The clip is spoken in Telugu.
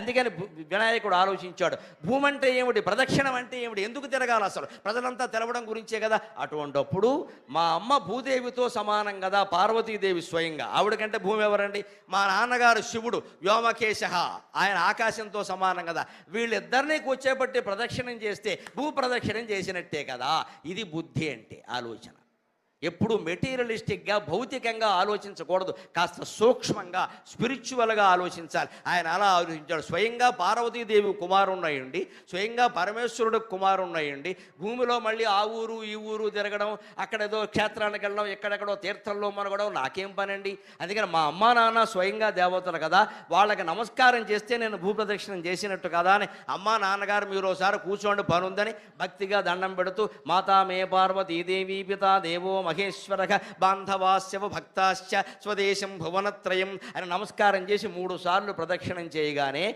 అందుకని వినాయకుడు ఆలోచించాడు, భూమి అంటే ఏమిటి, ప్రదక్షిణం అంటే ఏమిటి, ఎందుకు తిరగాలి అసలు, ప్రజలంతా తెలవడం గురించే కదా. అటువంటప్పుడు మా అమ్మ భూదేవితో సమానం కదా, పార్వతీదేవి స్వయంగా. ఆవిడకంటే భూమి ఎవరండి, మా నాన్నగారు శివుడు వ్యోమకేశ, ఆయన ఆకాశంతో సమానం కదా. వీళ్ళిద్దరినీ కూర్చోబెట్టి ప్రదక్షిణం చేస్తే భూ ప్రదక్షిణం చేసినట్టే కదా. ఇది బుద్ధి అంటే ఆలోచన. ఎప్పుడు మెటీరియలిస్టిక్గా భౌతికంగా ఆలోచించకూడదు, కాస్త సూక్ష్మంగా స్పిరిచువల్గా ఆలోచించాలి. ఆయన అలా ఆలోచించాడు. స్వయంగా పార్వతీదేవి కుమారున్నాయండి, స్వయంగా పరమేశ్వరుడు కుమారున్నాయండి. భూమిలో మళ్ళీ ఆ ఊరు ఈ ఊరు తిరగడం, అక్కడేదో క్షేత్రానికి వెళ్ళడం, ఎక్కడెక్కడో తీర్థంలో మనగడం నాకేం పనండి. అందుకని మా అమ్మా నాన్న స్వయంగా దేవతలు కదా, వాళ్ళకి నమస్కారం చేస్తే నేను భూప్రదక్షిణం చేసినట్టు కదా అని అమ్మా నాన్నగారు మీరు ఒకసారి కూర్చోండి పని ఉందని భక్తిగా దండం పెడుతూ మాతా మే పార్వతీదేవి పితా దేవో మహేశ్వర బాంధవాస్యవ భక్తాశ్చ స్వదేశం భువనత్రయం అని నమస్కారం చేసి 3 సార్లు ప్రదక్షిణం చేయగానే